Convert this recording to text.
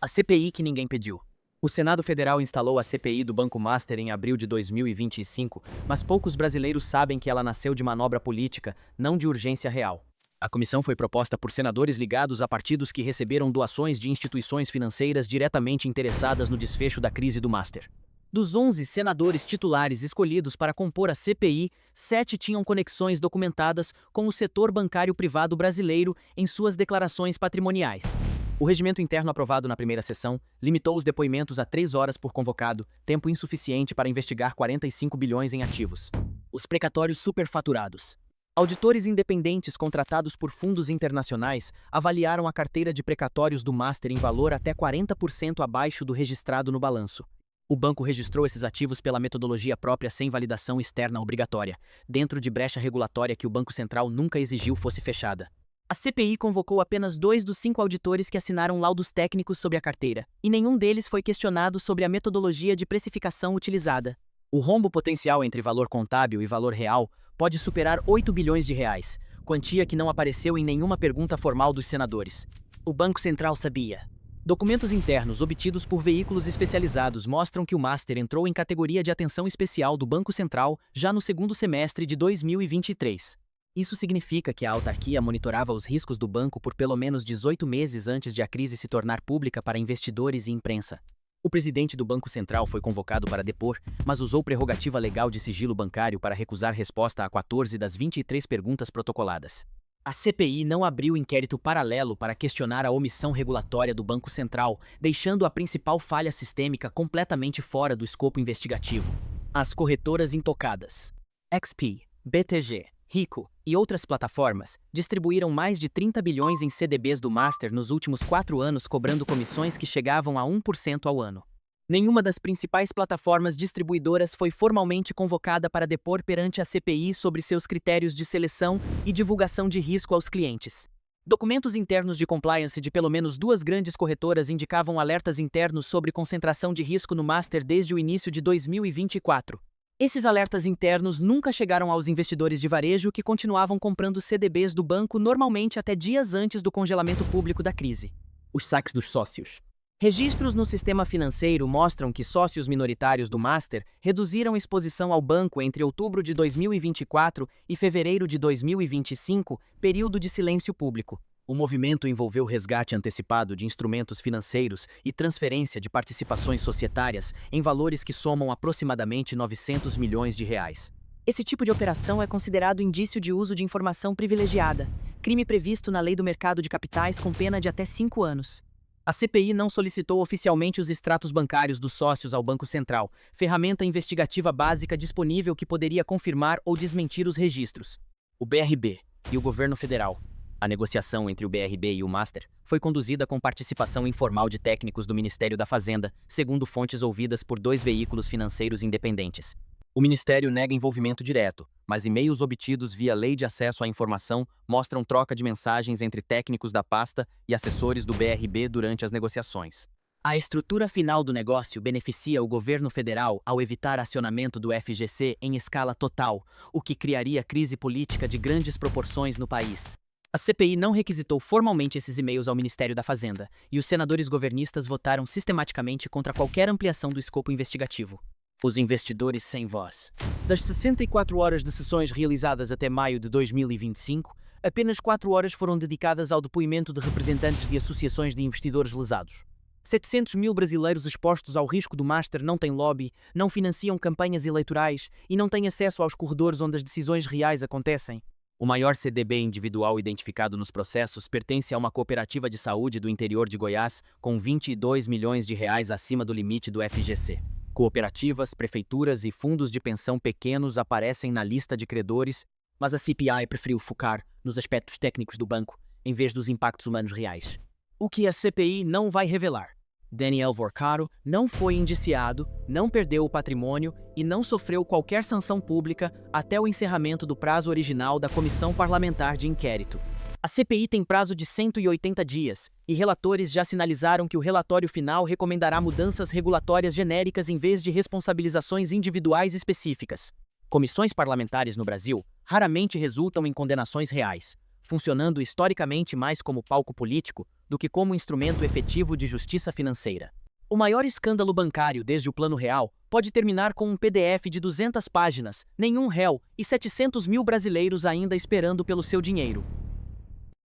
A CPI que ninguém pediu. O Senado Federal instalou a CPI do Banco Master em abril de 2025, mas poucos brasileiros sabem que ela nasceu de manobra política, não de urgência real. A comissão foi proposta por senadores ligados a partidos que receberam doações de instituições financeiras diretamente interessadas no desfecho da crise do Master. Dos 11 senadores titulares escolhidos para compor a CPI, 7 tinham conexões documentadas com o setor bancário privado brasileiro em suas declarações patrimoniais. O regimento interno aprovado na primeira sessão limitou os depoimentos a 3 horas por convocado, tempo insuficiente para investigar 45 bilhões em ativos. Os precatórios superfaturados. Auditores independentes contratados por fundos internacionais avaliaram a carteira de precatórios do Master em valor até 40% abaixo do registrado no balanço. O banco registrou esses ativos pela metodologia própria sem validação externa obrigatória, dentro de brecha regulatória que o Banco Central nunca exigiu fosse fechada. A CPI convocou apenas 2 dos 5 auditores que assinaram laudos técnicos sobre a carteira, e nenhum deles foi questionado sobre a metodologia de precificação utilizada. O rombo potencial entre valor contábil e valor real pode superar 8 bilhões de reais, quantia que não apareceu em nenhuma pergunta formal dos senadores. O Banco Central sabia. Documentos internos obtidos por veículos especializados mostram que o Master entrou em categoria de atenção especial do Banco Central já no segundo semestre de 2023. Isso significa que a autarquia monitorava os riscos do banco por pelo menos 18 meses antes de a crise se tornar pública para investidores e imprensa. O presidente do Banco Central foi convocado para depor, mas usou prerrogativa legal de sigilo bancário para recusar resposta a 14 das 23 perguntas protocoladas. A CPI não abriu inquérito paralelo para questionar a omissão regulatória do Banco Central, deixando a principal falha sistêmica completamente fora do escopo investigativo. As corretoras intocadas. XP, BTG, Rico e outras plataformas distribuíram mais de 30 bilhões em CDBs do Master nos últimos 4 anos, cobrando comissões que chegavam a 1% ao ano. Nenhuma das principais plataformas distribuidoras foi formalmente convocada para depor perante a CPI sobre seus critérios de seleção e divulgação de risco aos clientes. Documentos internos de compliance de pelo menos 2 grandes corretoras indicavam alertas internos sobre concentração de risco no Master desde o início de 2024. Esses alertas internos nunca chegaram aos investidores de varejo que continuavam comprando CDBs do banco normalmente até dias antes do congelamento público da crise. Os saques dos sócios. Registros no sistema financeiro mostram que sócios minoritários do Master reduziram exposição ao banco entre outubro de 2024 e fevereiro de 2025, período de silêncio público. O movimento envolveu resgate antecipado de instrumentos financeiros e transferência de participações societárias em valores que somam aproximadamente 900 milhões de reais. Esse tipo de operação é considerado indício de uso de informação privilegiada, crime previsto na Lei do Mercado de Capitais com pena de até 5 anos. A CPI não solicitou oficialmente os extratos bancários dos sócios ao Banco Central, ferramenta investigativa básica disponível que poderia confirmar ou desmentir os registros. O BRB e o governo federal. A negociação entre o BRB e o Master foi conduzida com participação informal de técnicos do Ministério da Fazenda, segundo fontes ouvidas por 2 veículos financeiros independentes. O Ministério nega envolvimento direto, mas e-mails obtidos via Lei de Acesso à Informação mostram troca de mensagens entre técnicos da pasta e assessores do BRB durante as negociações. A estrutura final do negócio beneficia o governo federal ao evitar acionamento do FGC em escala total, o que criaria crise política de grandes proporções no país. A CPI não requisitou formalmente esses e-mails ao Ministério da Fazenda, e os senadores governistas votaram sistematicamente contra qualquer ampliação do escopo investigativo. Os investidores sem voz. Das 64 horas de sessões realizadas até maio de 2025, apenas 4 horas foram dedicadas ao depoimento de representantes de associações de investidores lesados. 700 mil brasileiros expostos ao risco do Master não têm lobby, não financiam campanhas eleitorais e não têm acesso aos corredores onde as decisões reais acontecem. O maior CDB individual identificado nos processos pertence a uma cooperativa de saúde do interior de Goiás, com 22 milhões de reais acima do limite do FGC. Cooperativas, prefeituras e fundos de pensão pequenos aparecem na lista de credores, mas a CPI preferiu focar nos aspectos técnicos do banco, em vez dos impactos humanos reais. O que a CPI não vai revelar. Daniel Vorcaro não foi indiciado, não perdeu o patrimônio e não sofreu qualquer sanção pública até o encerramento do prazo original da Comissão Parlamentar de Inquérito. A CPI tem prazo de 180 dias, e relatores já sinalizaram que o relatório final recomendará mudanças regulatórias genéricas em vez de responsabilizações individuais específicas. Comissões parlamentares no Brasil raramente resultam em condenações reais. funcionando historicamente mais como palco político do que como instrumento efetivo de justiça financeira. O maior escândalo bancário desde o Plano Real pode terminar com um PDF de 200 páginas, nenhum réu e 700 mil brasileiros ainda esperando pelo seu dinheiro.